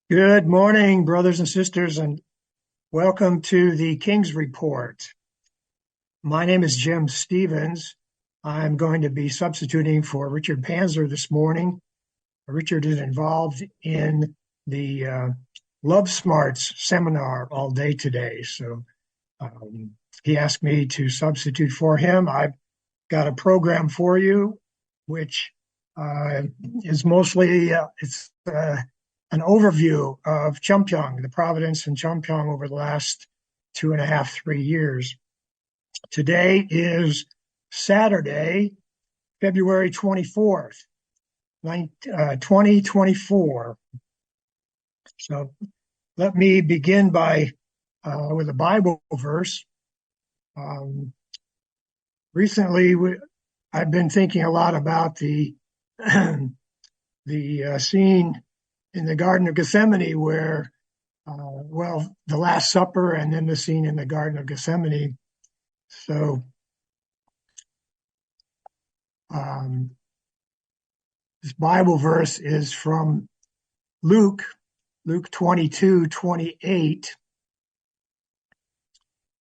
Good morning, brothers and sisters, and welcome to the King's Report. My name is Jim Stevens. I'm going to be substituting for Richard Panzer this morning. Richard is involved in the Love Smarts seminar all day today, so he asked me to substitute for him. I've got a program for you, which is mostly an overview of Pyeong, the Providence in Pyeong over the last 2.5, 3 years. Today is Saturday, February 24th, 2024. So let me begin with a Bible verse. Recently, I've been thinking a lot about the scene in the Garden of Gethsemane where, the Last Supper and then the scene in the Garden of Gethsemane. So this Bible verse is from Luke 22:28.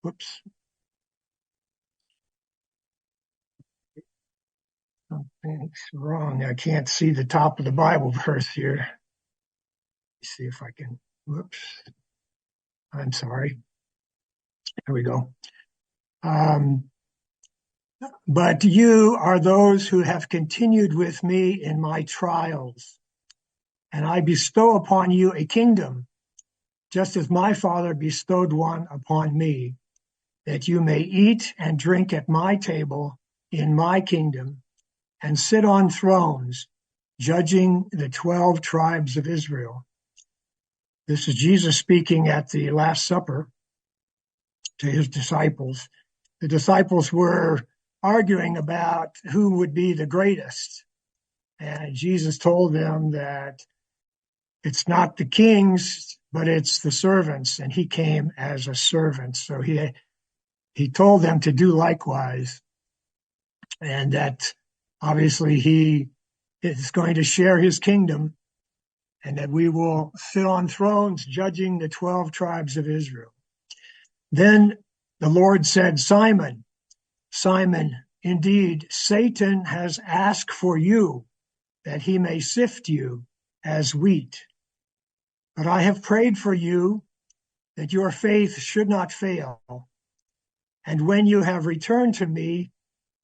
Whoops. Something's wrong. I can't see the top of the Bible verse here. Let's see if I can. Whoops. I'm sorry. Here we go. But you are those who have continued with me in my trials, and I bestow upon you a kingdom, just as my Father bestowed one upon me, that you may eat and drink at my table in my kingdom, and sit on thrones, judging the 12 tribes of Israel. This is Jesus speaking at the Last Supper to his disciples. The disciples were arguing about who would be the greatest. And Jesus told them that it's not the kings, but it's the servants. And he came as a servant. So he told them to do likewise. And that obviously he is going to share his kingdom and that we will sit on thrones judging the 12 tribes of Israel. Then the Lord said, Simon, Simon, indeed, Satan has asked for you that he may sift you as wheat. But I have prayed for you that your faith should not fail. And when you have returned to me,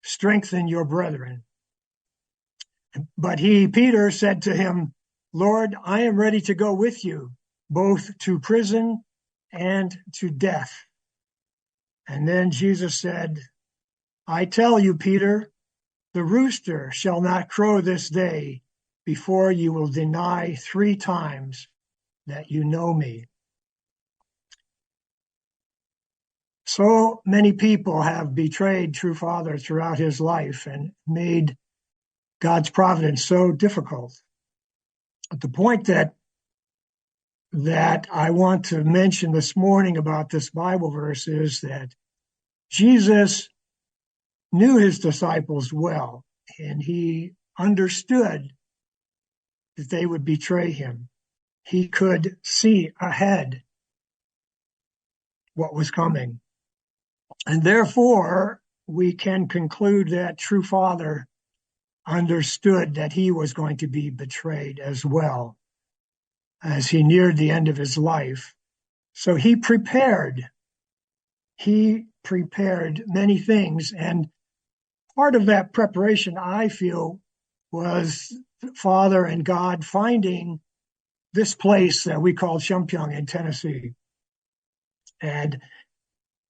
strengthen your brethren. But he, Peter, said to him, Lord, I am ready to go with you, both to prison and to death. And then Jesus said, I tell you, Peter, the rooster shall not crow this day before you will deny 3 times that you know me. So many people have betrayed True Father throughout his life and made God's providence so difficult. But the point that I want to mention this morning about this Bible verse is that Jesus knew his disciples well, and he understood that they would betray him. He could see ahead what was coming. And therefore, we can conclude that True Father understood that he was going to be betrayed as well as he neared the end of his life. So he prepared many things, and part of that preparation, I feel, was Father and God finding this place that we call Cheong in Tennessee and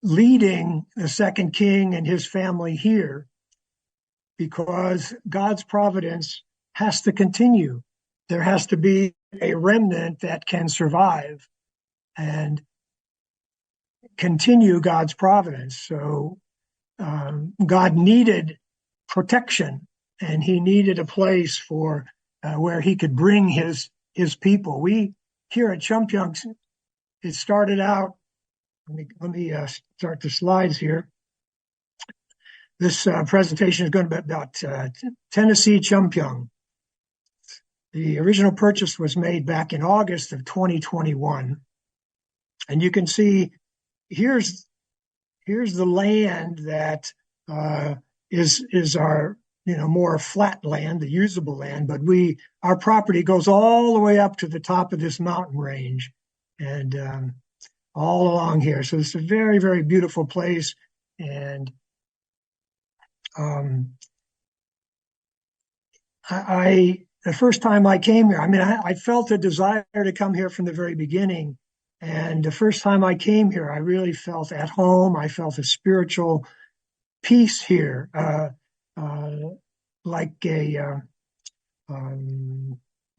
leading the second king and his family here, because God's providence has to continue. There has to be a remnant that can survive and continue God's providence. So God needed protection, and he needed a place for where he could bring his people. We here at Cheong, it started out. Let me start the slides here. This presentation is going to be about Tennessee Cheong. The original purchase was made back in August of 2021. And you can see here's the land that is our more flat land, the usable land, but our property goes all the way up to the top of this mountain range, and all along here. So it's a very, very beautiful place. And the first time I came here, I felt a desire to come here from the very beginning. And the first time I came here, I really felt at home. I felt a spiritual peace here, like a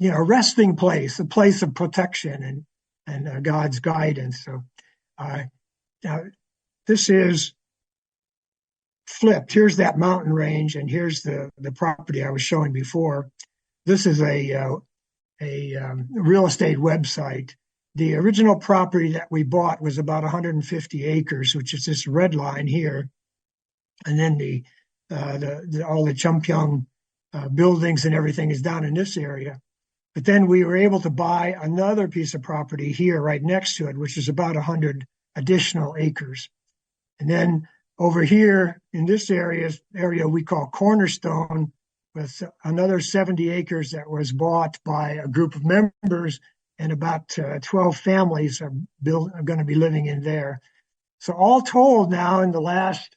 resting place, a place of protection and God's guidance. So now this is flipped. Here's that mountain range, and here's the property I was showing before. This is a real estate website. The original property that we bought was about 150 acres, which is this red line here. And then all the Pyeong buildings and everything is down in this area. But then we were able to buy another piece of property here right next to it, which is about 100 additional acres. And then over here in this area we call Cornerstone, with another 70 acres that was bought by a group of members, and about 12 families are going to be living in there. So all told now, in the last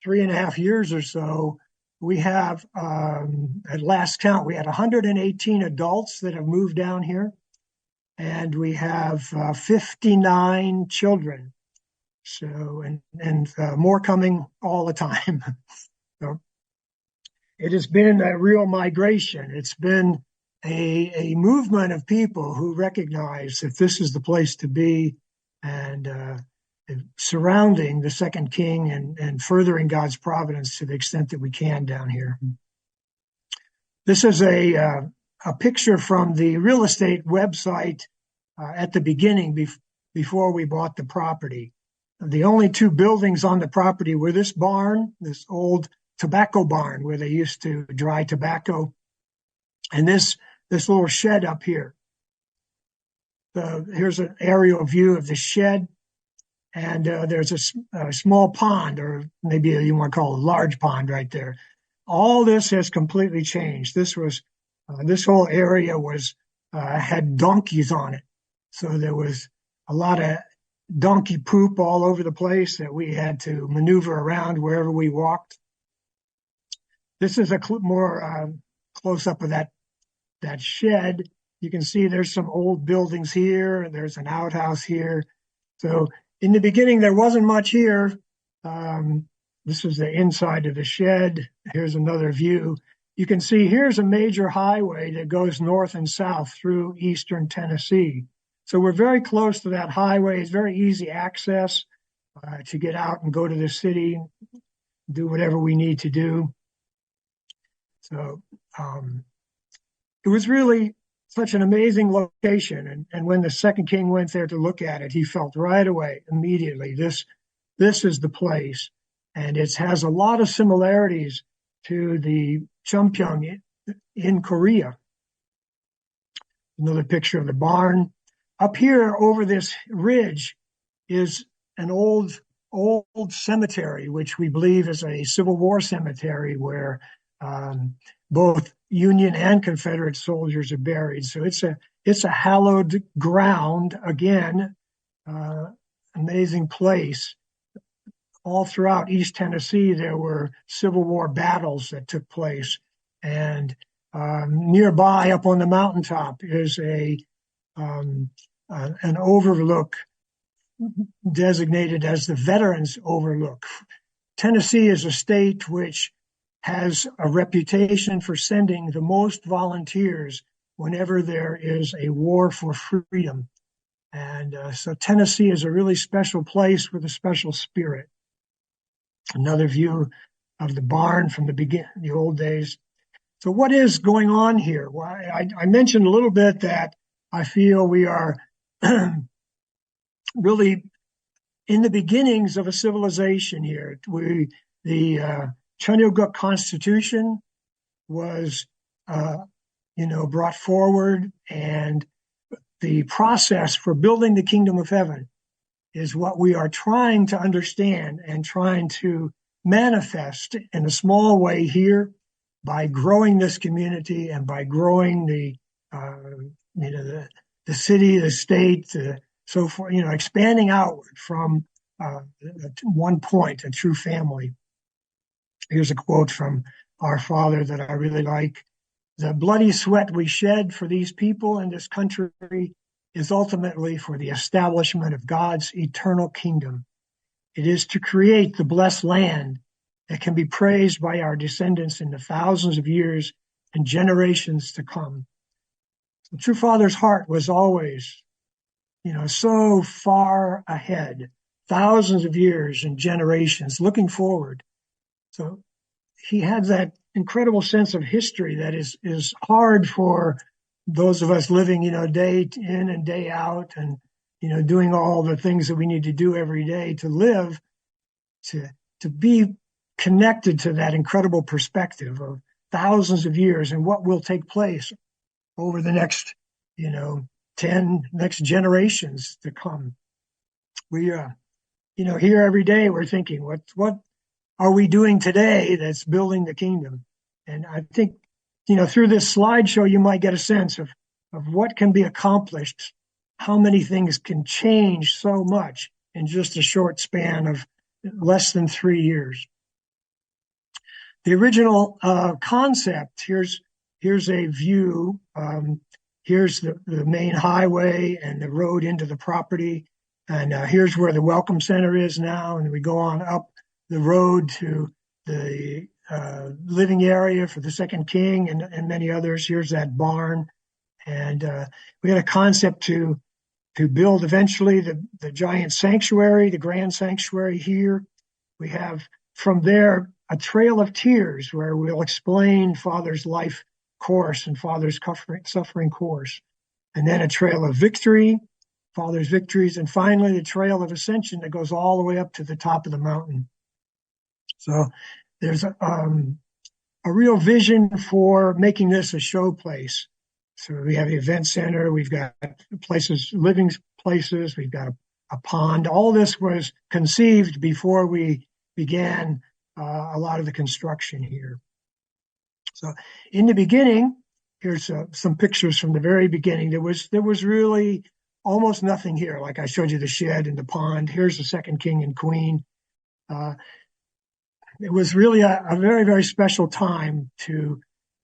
3.5 years or so, we have, at last count, we had 118 adults that have moved down here, and we have 59 children. So, and more coming all the time. So it has been a real migration. It's been a movement of people who recognize that this is the place to be, and surrounding the second king and furthering God's providence to the extent that we can down here. This is a picture from the real estate website at the beginning before we bought the property. The only two buildings on the property were this barn, this old tobacco barn where they used to dry tobacco, and this little shed up here. Here's an aerial view of the shed, and there's a small pond, or maybe you want to call it a large pond right there. All this has completely changed. This whole area had donkeys on it, so there was a lot of donkey poop all over the place that we had to maneuver around wherever we walked. This is a more close-up of that shed. You can see there's some old buildings here. There's an outhouse here. So in the beginning, there wasn't much here. This is the inside of the shed. Here's another view. You can see here's a major highway that goes north and south through eastern Tennessee. So we're very close to that highway. It's very easy access to get out and go to the city, do whatever we need to do. So it was really such an amazing location. And when the second king went there to look at it, he felt right away, immediately, this is the place. And it has a lot of similarities to the Pyeong in Korea. Another picture of the barn. Up here over this ridge is an old cemetery, which we believe is a Civil War cemetery where both Union and Confederate soldiers are buried. So it's a hallowed ground again, amazing place. All throughout East Tennessee, there were Civil War battles that took place, and nearby, up on the mountaintop, is an overlook designated as the Veterans Overlook. Tennessee is a state which has a reputation for sending the most volunteers whenever there is a war for freedom. And so Tennessee is a really special place with a special spirit. Another view of the barn from the old days. So what is going on here? Well, I mentioned a little bit that I feel we are really in the beginnings of a civilization here. The Cheong Constitution was brought forward, and the process for building the kingdom of heaven is what we are trying to understand and trying to manifest in a small way here by growing this community and by growing the city, the state, so forth, expanding outward from one point, a true family. Here's a quote from our Father that I really like. The bloody sweat we shed for these people in this country is ultimately for the establishment of God's eternal kingdom. It is to create the blessed land that can be praised by our descendants in the thousands of years and generations to come. The true Father's heart was always, so far ahead, thousands of years and generations looking forward. So he had that incredible sense of history that is hard for those of us living, day in and day out and, doing all the things that we need to do every day to live, to be connected to that incredible perspective of thousands of years and what will take place over the next, 10 next generations to come. We, here every day we're thinking, what are we doing today that's building the kingdom? And I think, through this slideshow, you might get a sense of what can be accomplished, how many things can change so much in just a short span of less than 3 years. The original concept, here's a view. Here's the main highway and the road into the property. And here's where the welcome center is now. And we go on up the road to the living area for the second king and many others. Here's that barn. And we had a concept to build eventually the giant sanctuary, the grand sanctuary here. We have from there a trail of tears where we'll explain Father's life course and Father's suffering course. And then a trail of victory, Father's victories, and finally the trail of ascension that goes all the way up to the top of the mountain. So there's a real vision for making this a show place. So we have the event center, we've got places, living places, we've got a pond. All this was conceived before we began a lot of the construction here. So in the beginning, here's some pictures from the very beginning. There was really almost nothing here. Like I showed you the shed and the pond. Here's the second king and queen. It was really a very, very special time to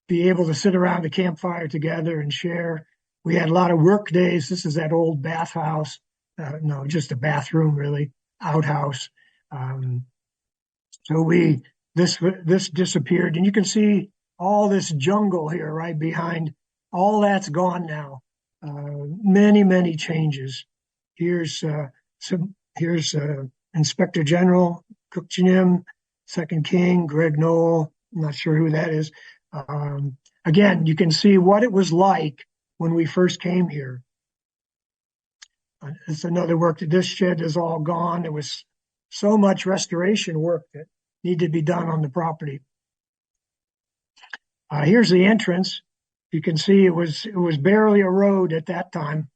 be able to sit around a campfire together and share. We had a lot of work days. This is that old bathhouse. No, just a bathroom, really, outhouse. So this disappeared, and you can see all this jungle here right behind. All that's gone now. Many, many changes. Here's Inspector General Cook Jinim, Second King Greg Knoll. I'm not sure who that is. Again, you can see what it was like when we first came here. It's another work that this shed is all gone. There was so much restoration work that needed to be done on the property. Here's the entrance. You can see it was barely a road at that time.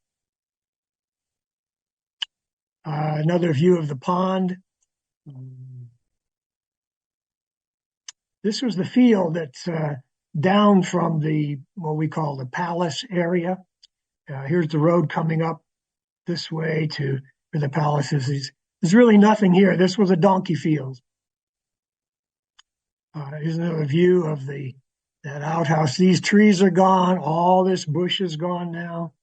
Another view of the pond. This was the field that's down from what we call the palace area. Here's the road coming up this way to where the palace is. There's really nothing here. This was a donkey field. Here's another view of that outhouse. These trees are gone. All this bush is gone now.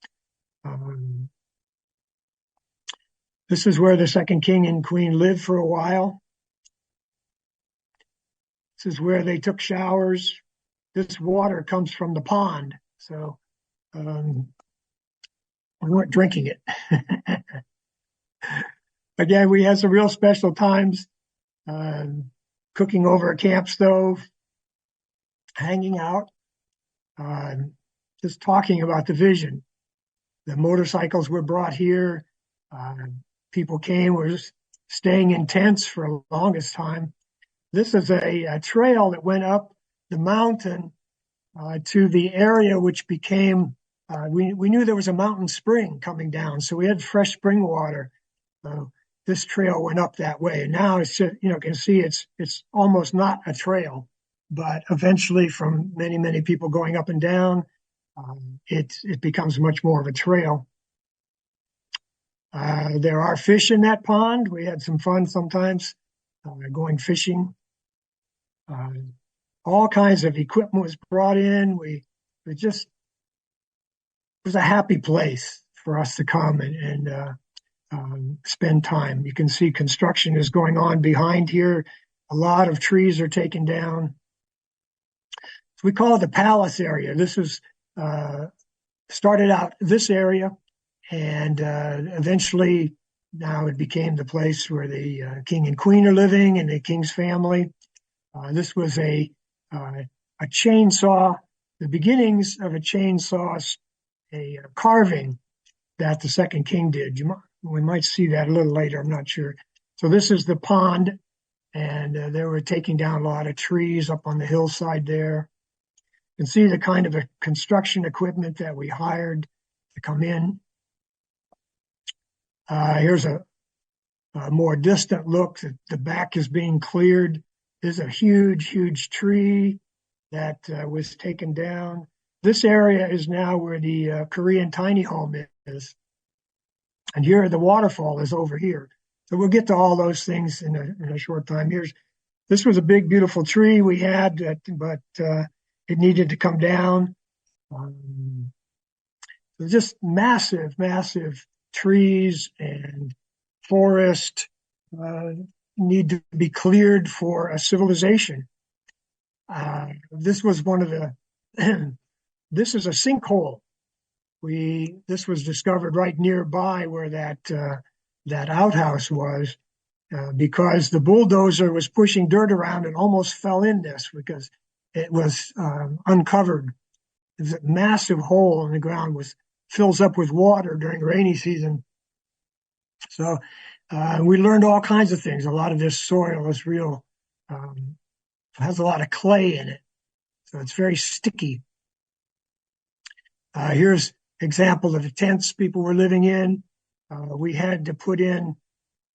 This is where the second king and queen lived for a while. This is where they took showers. This water comes from the pond, so we weren't drinking it. Again, we had some real special times, cooking over a camp stove, hanging out, just talking about the vision. The motorcycles were brought here. People came, were staying in tents for the longest time. This is a trail that went up the mountain to the area which became, we knew there was a mountain spring coming down, so we had fresh spring water. This trail went up that way. Now it's just, you can see it's almost not a trail, but eventually from many people going up and down, it becomes much more of a trail. There are fish in that pond. We had some fun sometimes going fishing. All kinds of equipment was brought in. It was a happy place for us to come and spend time. You can see construction is going on behind here. A lot of trees are taken down. So we call it the palace area. This was started out this area, and eventually now it became the place where the king and queen are living and the king's family. This was a chainsaw, the beginnings of a chainsaw, a carving that the second king did. We might see that a little later, I'm not sure. So this is the pond, and they were taking down a lot of trees up on the hillside there. You can see the kind of construction equipment that we hired to come in. Here's a more distant look. The back is being cleared. There's a huge tree that was taken down. This area is now where the Korean tiny home is. And here, the waterfall is over here. So we'll get to all those things in a short time. This was a big, beautiful tree we had, but it needed to come down. Just massive trees and forest need to be cleared for a civilization. This was one of the, this is a sinkhole. This was discovered right nearby where that outhouse was, because the bulldozer was pushing dirt around and almost fell in this because it was uncovered. There's a massive hole in the ground fills up with water during rainy season. So we learned all kinds of things. A lot of this soil is has a lot of clay in it, so it's very sticky. Here's example of the tents people were living in. We had to put in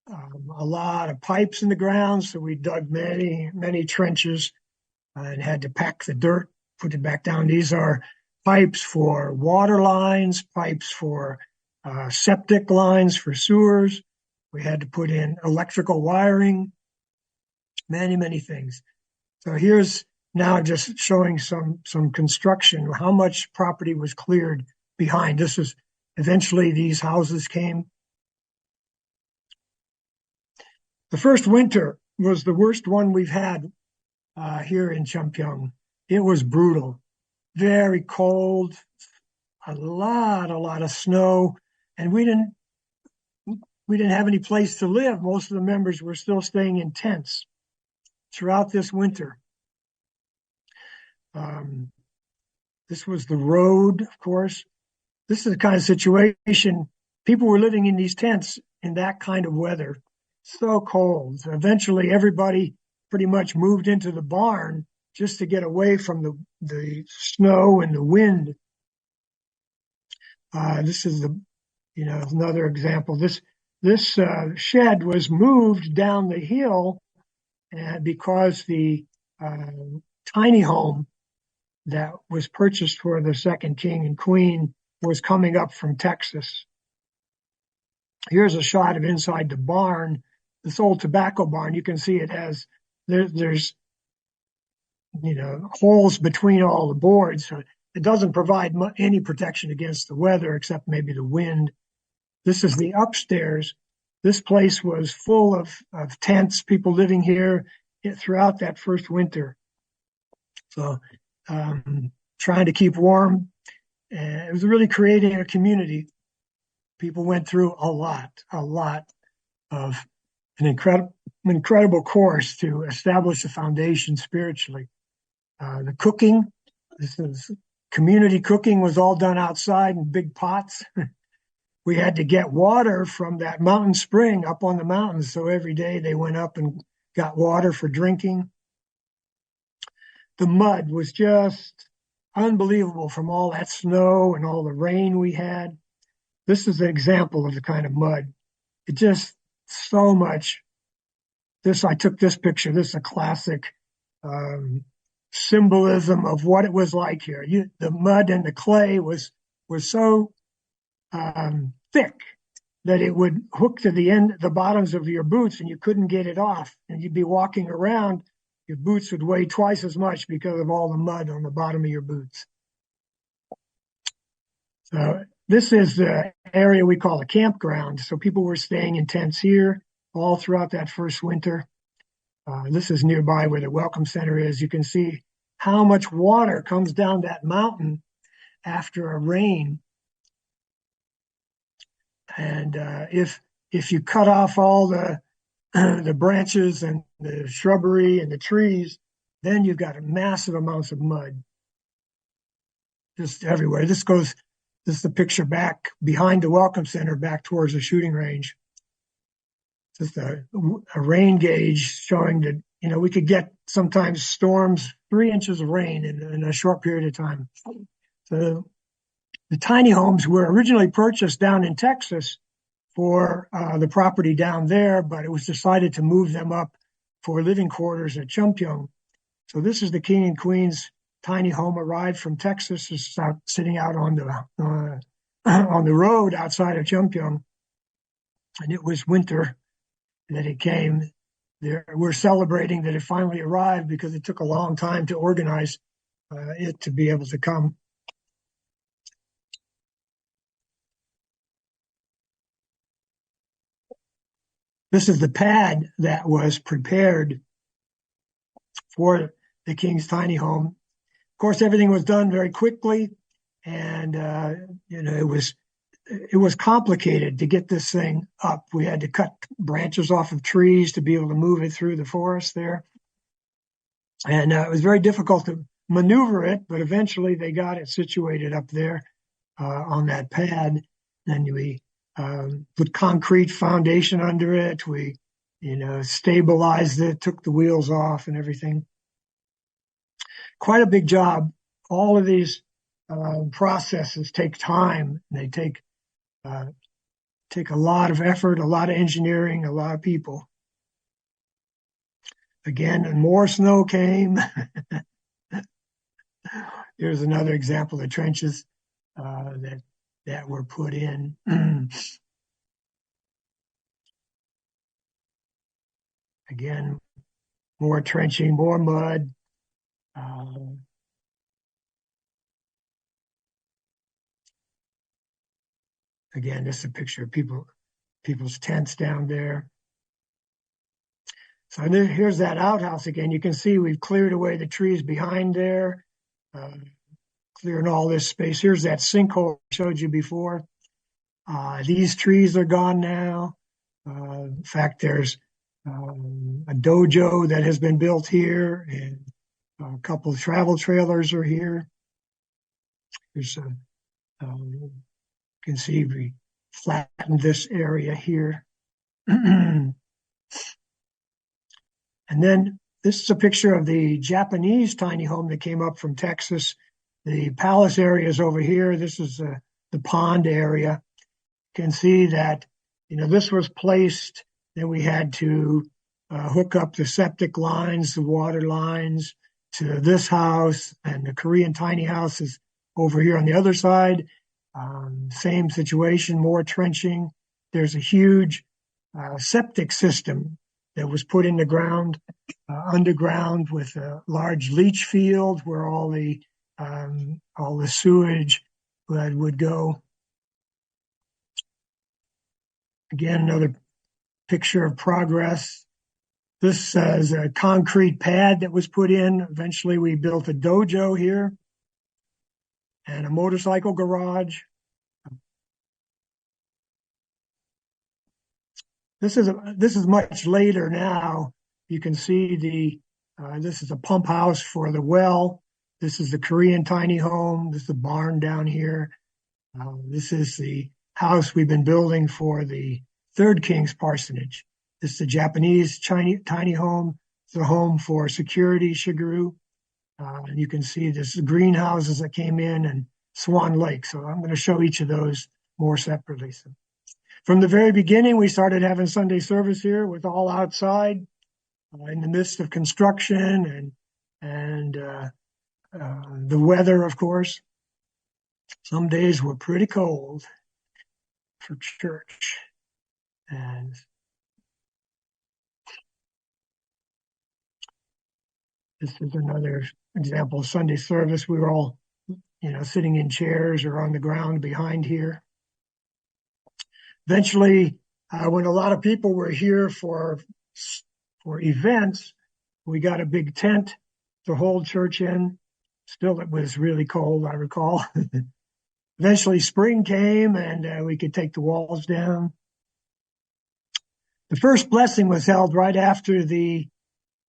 a lot of pipes in the ground, so we dug many trenches and had to pack the dirt, put it back down. These are pipes for water lines, pipes for septic lines for sewers. We had to put in electrical wiring, many things. So here's now just showing some construction, how much property was cleared behind. This is eventually these houses came. The first winter was the worst one we've had here in Pyeong. It was brutal, very cold, a lot of snow, and we didn't have any place to live. Most of the members were still staying in tents throughout this winter. This was the road, of course. This is the kind of situation. People were living in these tents in that kind of weather, so cold. So eventually, everybody pretty much moved into the barn just to get away from the snow and the wind. This is another example. This shed was moved down the hill because the tiny home that was purchased for the second king and queen was coming up from Texas. Here's a shot of inside the barn, this old tobacco barn. You can see it has, there's holes between all the boards. So it doesn't provide any protection against the weather except maybe the wind. This is the upstairs. This place was full of tents, people living here throughout that first winter. So trying to keep warm. It was really creating a community. People went through a lot of an incredible course to establish a foundation spiritually. The cooking, community cooking was all done outside in big pots. We had to get water from that mountain spring up on the mountains. So every day they went up and got water for drinking. The mud was just unbelievable from all that snow and all the rain we had. This is an example of the kind of mud. It just so much. I took this picture. This is a classic um, symbolism of what it was like here. The mud and the clay was so thick that it would hook to the bottoms of your boots, and you couldn't get it off. And you'd be walking around, your boots would weigh twice as much because of all the mud on the bottom of your boots. So this is the area we call a campground. So people were staying in tents here all throughout that first winter. This is nearby where the Welcome Center is. You can see how much water comes down that mountain after a rain. And if you cut off all the branches and the shrubbery and the trees, then you've got massive amounts of mud just everywhere. This is the picture back behind the Welcome Center, back towards the shooting range. Just a rain gauge showing that, we could get sometimes storms, 3 inches of rain in a short period of time. So the tiny homes were originally purchased down in Texas for the property down there, but it was decided to move them up for living quarters at Pyeong. So this is the King and Queen's tiny home, arrived from Texas. It's sitting out on the road outside of Pyeong, and it was winter that it came. We're celebrating that it finally arrived because it took a long time to organize it to be able to come. This is the pad that was prepared for the King's tiny home. Of course, everything was done very quickly, and it was complicated to get this thing up. We had to cut branches off of trees to be able to move it through the forest there, and it was very difficult to maneuver it. But eventually, they got it situated up there on that pad. Then we put concrete foundation under it. We, stabilized it, took the wheels off and everything. Quite a big job. All of these processes take time. They take a lot of effort, a lot of engineering, a lot of people. Again, and more snow came. Here's another example of trenches that were put in. Again, more trenching, more mud. Again, this is a picture of people's tents down there. So here's that outhouse again. You can see we've cleared away the trees behind there, clearing all this space. Here's that sinkhole I showed you before. These trees are gone now. In fact, there's a dojo that has been built here, and a couple of travel trailers are here. There's you can see we flattened this area here. And then this is a picture of the Japanese tiny home that came up from Texas. The palace area is over here. This is the pond area. You can see that, this was placed. Then we had to hook up the septic lines, the water lines to this house, and the Korean tiny house is over here on the other side. Same situation, more trenching. There's a huge septic system that was put in the ground, underground, with a large leach field where all the sewage would go. Again, another picture of progress. This is a concrete pad that was put in. Eventually, we built a dojo here and a motorcycle garage. This is much later now. You can see this is a pump house for the well. This is the Korean tiny home. This is the barn down here. This is the house we've been building for the third king's parsonage. This is the Japanese tiny home. It's a home for security, Shigeru. And you can see this greenhouses that came in and Swan Lake. So I'm going to show each of those more separately. So from the very beginning, we started having Sunday service here with all outside in the midst of construction and the weather, of course. Some days were pretty cold for church. And this is another example of Sunday service. We were all, sitting in chairs or on the ground behind here. Eventually, when a lot of people were here for events, we got a big tent to hold church in. Still, it was really cold, I recall. Eventually, spring came and we could take the walls down. The first blessing was held right after the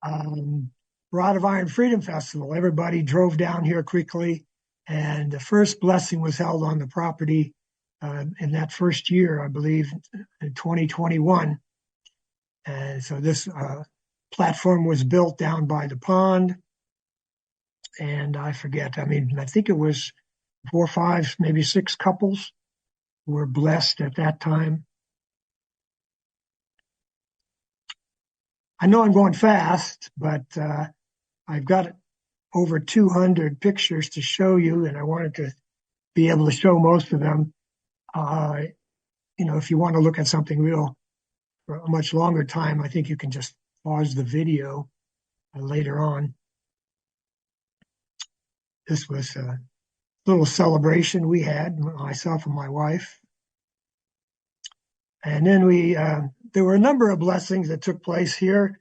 Rod of Iron Freedom Festival. Everybody drove down here quickly, and the first blessing was held on the property in that first year, I believe, in 2021. And so this platform was built down by the pond, and I forget, I think it was 4, 5, maybe 6 couples were blessed at that time. I know I'm going fast, but I've got over 200 pictures to show you, and I wanted to be able to show most of them. If you want to look at something real for a much longer time, I think you can just pause the video later on. This was a little celebration we had, myself and my wife. And then there were a number of blessings that took place here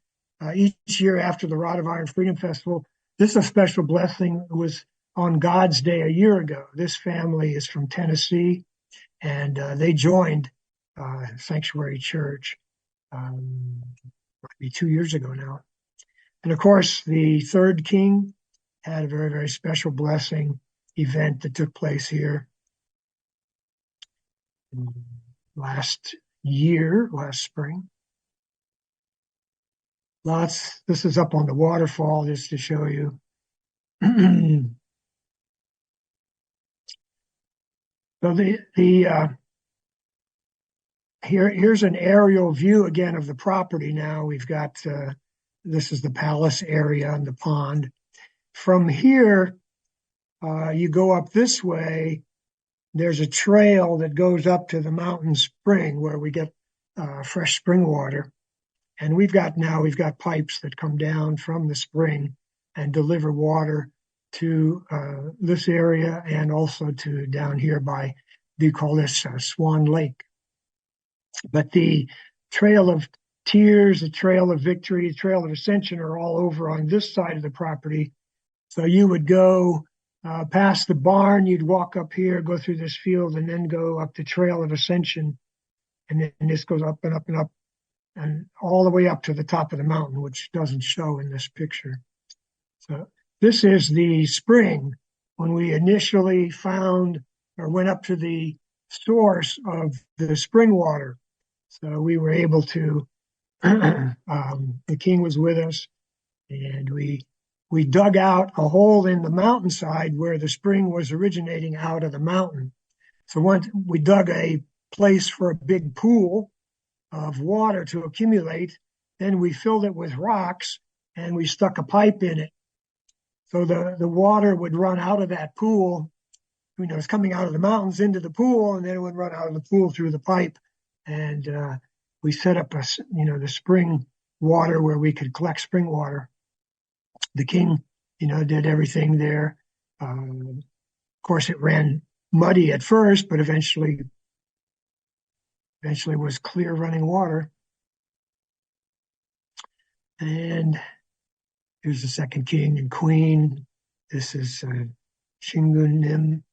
each year after the Rod of Iron Freedom Festival. This is a special blessing. It was on God's Day a year ago. This family is from Tennessee, and they joined Sanctuary Church maybe 2 years ago now. And of course, the third king had a very, very special blessing event that took place here last spring. This is up on the waterfall just to show you. So here's an aerial view again of the property now. We've got, this is the palace area and the pond. From here, you go up this way, there's a trail that goes up to the mountain spring where we get fresh spring water. And we've got pipes that come down from the spring and deliver water to this area and also to down here by, we call this Swan Lake. But the Trail of Tears, the Trail of Victory, the Trail of Ascension are all over on this side of the property. So you would go past the barn, you'd walk up here, go through this field, and then go up the Trail of Ascension. And then this goes up and up and up and all the way up to the top of the mountain, which doesn't show in this picture. So this is the spring when we initially found or went up to the source of the spring water. So we were able to, the king was with us, and we dug out a hole in the mountainside where the spring was originating out of the mountain. So once we dug a place for a big pool of water to accumulate, then we filled it with rocks and we stuck a pipe in it. So the water would run out of that pool. It's coming out of the mountains into the pool, and then it would run out of the pool through the pipe. And we set up the spring water where we could collect spring water. The king, did everything there. Of course, it ran muddy at first, but eventually was clear running water. And here's the second king and queen. This is Shingunim.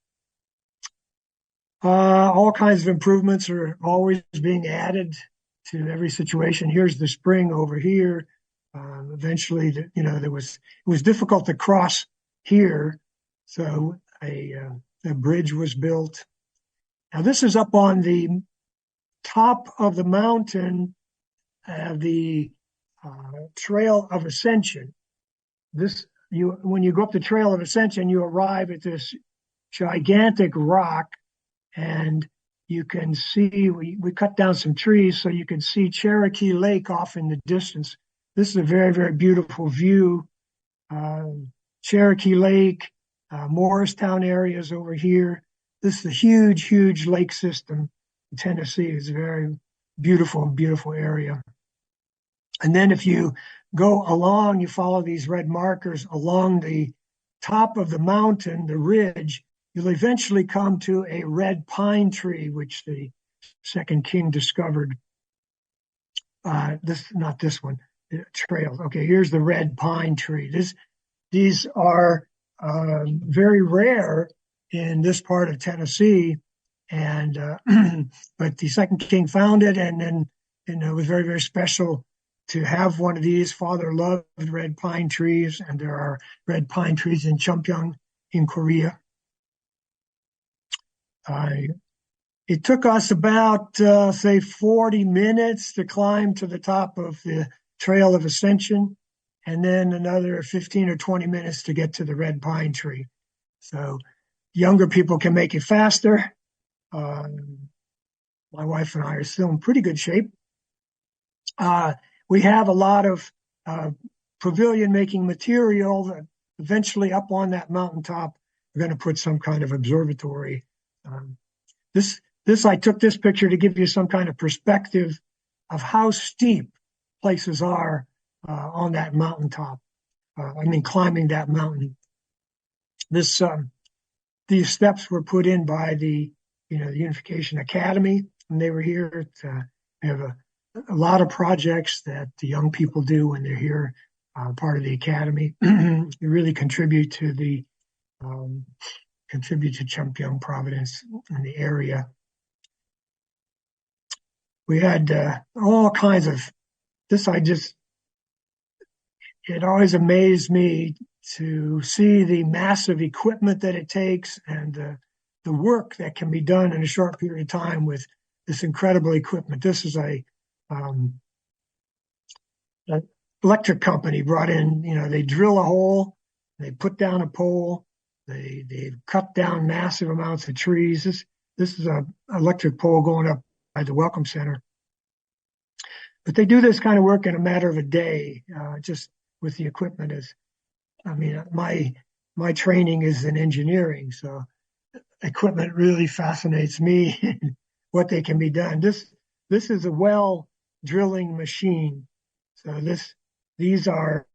All kinds of improvements are always being added to every situation. Here's the spring over here. Eventually, it was difficult to cross here, so a bridge was built. Now this is up on the top of the mountain, the Trail of Ascension. This when you go up the Trail of Ascension, you arrive at this gigantic rock, and you can see, we cut down some trees so you can see Cherokee Lake off in the distance. This is a very, very beautiful view. Cherokee Lake, Morristown areas over here. This is a huge, huge lake system in Tennessee. It's a very beautiful, beautiful area. And then if you go along, you follow these red markers along the top of the mountain, the ridge, you'll eventually come to a red pine tree, which the second king discovered. Not this one, the trail. Okay, here's the red pine tree. These are very rare in this part of Tennessee, and but the second king found it, and then it was very, very special to have one of these. Father loved red pine trees, and there are red pine trees in Cheong in Korea. It took us about, say, 40 minutes to climb to the top of the Trail of Ascension, and then another 15 or 20 minutes to get to the red pine tree. So younger people can make it faster. My wife and I are still in pretty good shape. We have a lot of pavilion making material that eventually up on that mountaintop, we're going to put some kind of observatory. I took this picture to give you some kind of perspective of how steep places are on that mountaintop. Climbing that mountain. These steps were put in by the Unification Academy when they were here. We have a lot of projects that the young people do when they're here, part of the academy. They really contribute to Cheong, Providence, and the area. We had all kinds of this. It always amazed me to see the massive equipment that it takes and the work that can be done in a short period of time with this incredible equipment. This is an electric company brought in. They drill a hole, they put down a pole, they cut down massive amounts of trees. This is an electric pole going up by the Welcome Center. But they do this kind of work in a matter of a day, just with the equipment. My training is in engineering, so equipment really fascinates me. What they can be done. This is a well drilling machine. So these are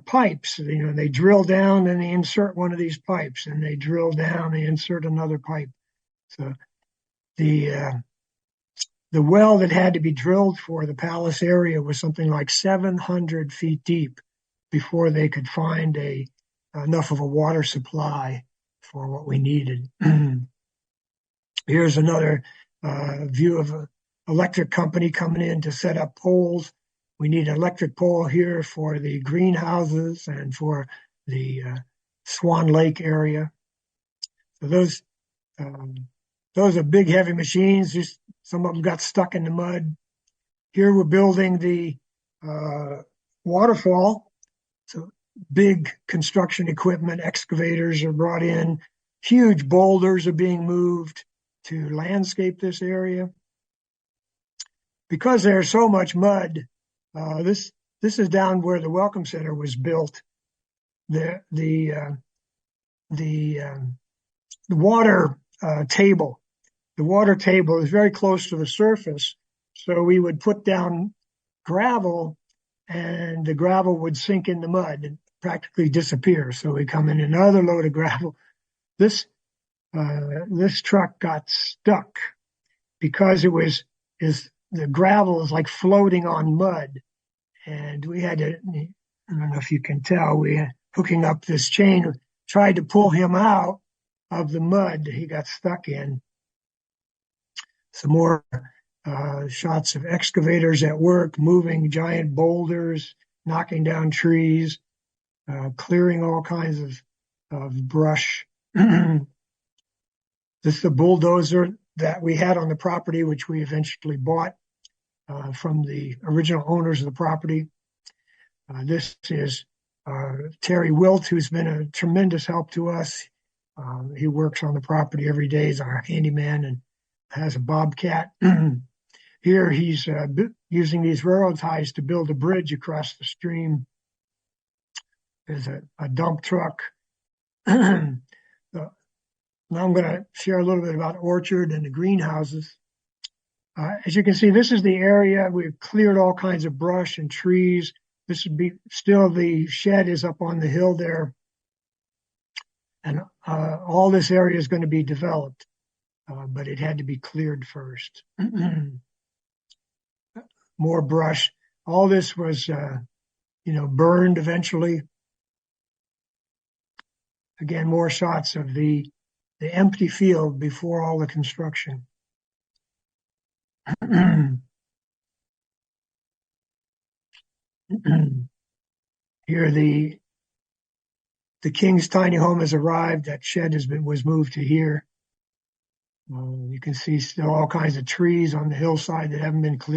pipes. They drill down and they insert one of these pipes, and they drill down, they insert another pipe. So the well that had to be drilled for the palace area was something like 700 feet deep before they could find enough of a water supply for what we needed. Here's another view of an electric company coming in to set up poles. We need an electric pole here for the greenhouses and for the Swan Lake area. So those are big, heavy machines. Some of them got stuck in the mud. Here we're building the waterfall. So big construction equipment, excavators are brought in. Huge boulders are being moved to landscape this area. Because there's so much mud, this is down where the Welcome Center was built. The water table. The water table is very close to the surface, so we would put down gravel, and the gravel would sink in the mud and practically disappear. So we come in another load of gravel. This truck got stuck because the gravel is like floating on mud, and we had to. I don't know if you can tell. We had hooking up this chain, tried to pull him out of the mud he got stuck in. Some more shots of excavators at work, moving giant boulders, knocking down trees, clearing all kinds of brush. This is the bulldozer that we had on the property, which we eventually bought from the original owners of the property. This is Terry Wilt, who's been a tremendous help to us. He works on the property every day as our handyman and has a bobcat. Here he's using these railroad ties to build a bridge across the stream. There's a dump truck. Now I'm going to share a little bit about orchard and the greenhouses. As you can see, this is the area. We've cleared all kinds of brush and trees. This would be still the shed is up on the hill there. And all this area is going to be developed, but it had to be cleared first. More brush. All this was, burned eventually. Again, more shots of the empty field before all the construction. Here, the king's tiny home has arrived. That shed was moved to here. You can see still all kinds of trees on the hillside that haven't been cleared.